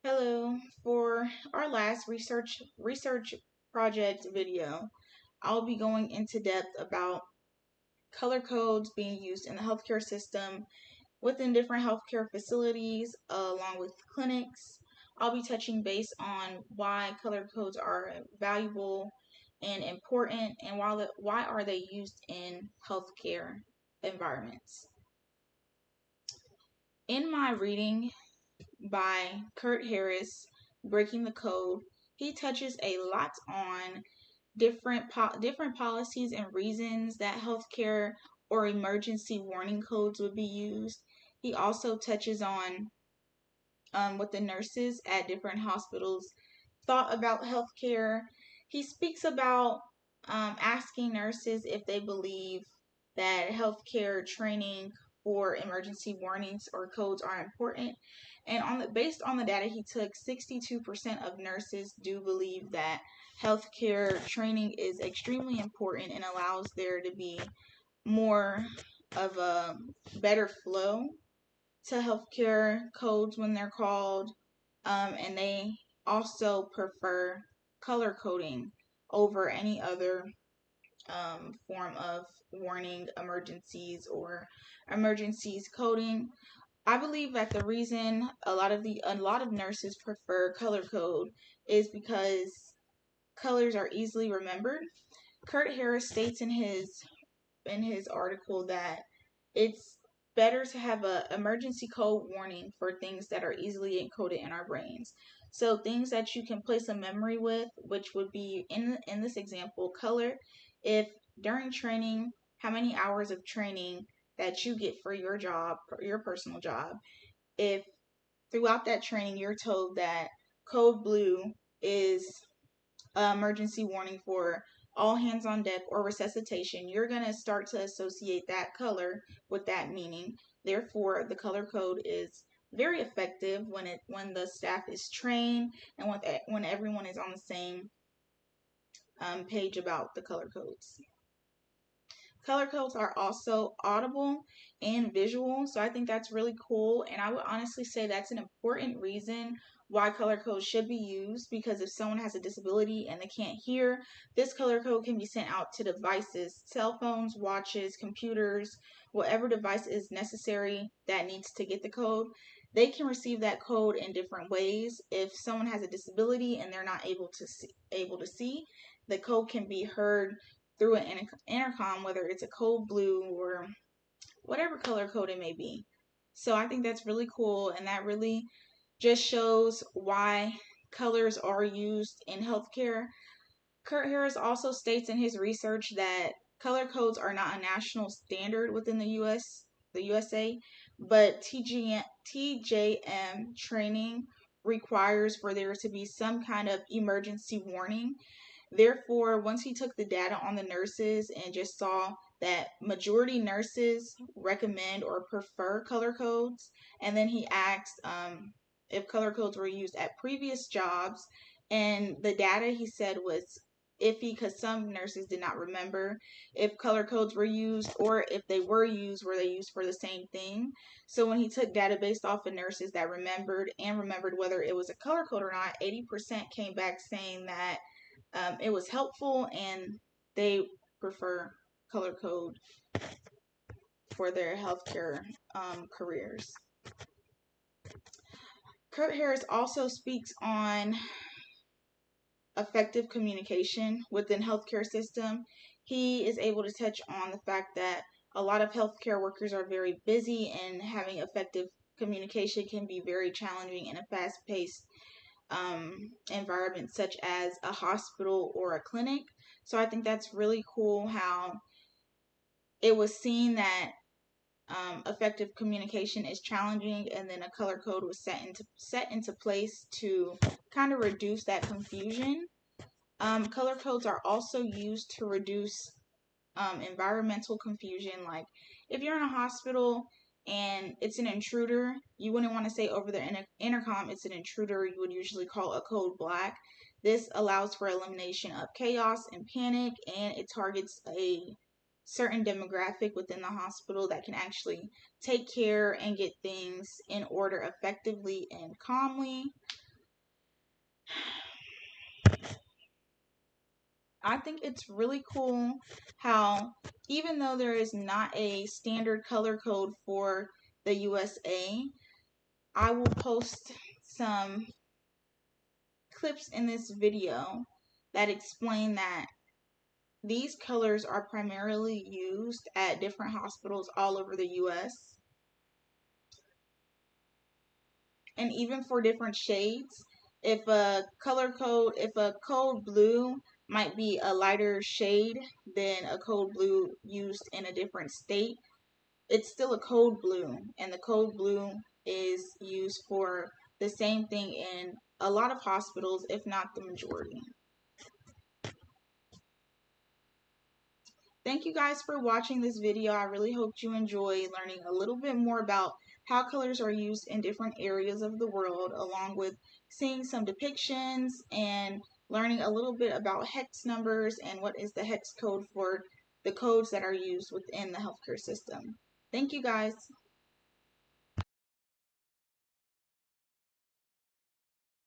Hello. For our last research project video, I'll be going into depth about color codes being used in the healthcare system within different healthcare facilities along with clinics. I'll be touching base on why color codes are valuable and important and why are they used in healthcare environments. In my reading by Kurt Harris, Breaking the Code, he touches a lot on different policies and reasons that healthcare or emergency warning codes would be used. He also touches on what the nurses at different hospitals thought about healthcare. He speaks about asking nurses if they believe that healthcare training for emergency warnings or codes are important. And based on the data he took, 62% of nurses do believe that healthcare training is extremely important and allows there to be more of a better flow to healthcare codes when they're called, and they also prefer color coding over any other form of warning emergencies or emergencies coding. I believe that the reason a lot of nurses prefer color code is because colors are easily remembered. Kurt Harris states in his article that it's better to have a emergency code warning for things that are easily encoded in our brains. So things that you can place a memory with, which would be in this example, color. If during training, how many hours of training that you get for your job, your personal job, if throughout that training you're told that code blue is emergency warning for all hands on deck or resuscitation, you're going to start to associate that color with that meaning. Therefore, the color code is very effective when the staff is trained and when everyone is on the same page about the color codes. Color codes are also audible and visual, so I think that's really cool. And I would honestly say that's an important reason why color codes should be used, because if someone has a disability and they can't hear, this color code can be sent out to devices, cell phones, watches, computers, whatever device is necessary that needs to get the code. They can receive that code in different ways. If someone has a disability and they're not able to see, the code can be heard through an intercom, whether it's a code blue or whatever color code it may be. So I think that's really cool, and that really just shows why colors are used in healthcare. Kurt Harris also states in his research that color codes are not a national standard within the USA, but TJM training requires for there to be some kind of emergency warning. Therefore, once he took the data on the nurses and just saw that majority nurses recommend or prefer color codes, and then he asked if color codes were used at previous jobs, and the data he said was iffy because some nurses did not remember if color codes were used, or if they were used, were they used for the same thing. So when he took data based off of nurses that remembered whether it was a color code or not, 80% came back saying that it was helpful and they prefer color code for their healthcare careers. Kurt Harris also speaks on effective communication within healthcare system. He is able to touch on the fact that a lot of healthcare workers are very busy, and having effective communication can be very challenging in a fast-paced environment such as a hospital or a clinic. So I think that's really cool how it was seen that effective communication is challenging, and then a color code was set into place to kind of reduce that confusion. Color codes are also used to reduce environmental confusion. Like if you're in a hospital and it's an intruder, you wouldn't want to say over the intercom it's an intruder. You would usually call a code black. This allows for elimination of chaos and panic, and it targets a certain demographic within the hospital that can actually take care and get things in order effectively and calmly. I think it's really cool how, even though there is not a standard color code for the USA, I will post some clips in this video that explain that these colors are primarily used at different hospitals all over the US. And even for different shades, if a code blue might be a lighter shade than a code blue used in a different state, it's still a code blue, and the code blue is used for the same thing in a lot of hospitals, if not the majority. Thank you guys for watching this video. I really hope you enjoy learning a little bit more about how colors are used in different areas of the world, along with seeing some depictions and learning a little bit about hex numbers and what is the hex code for the codes that are used within the healthcare system. Thank you guys.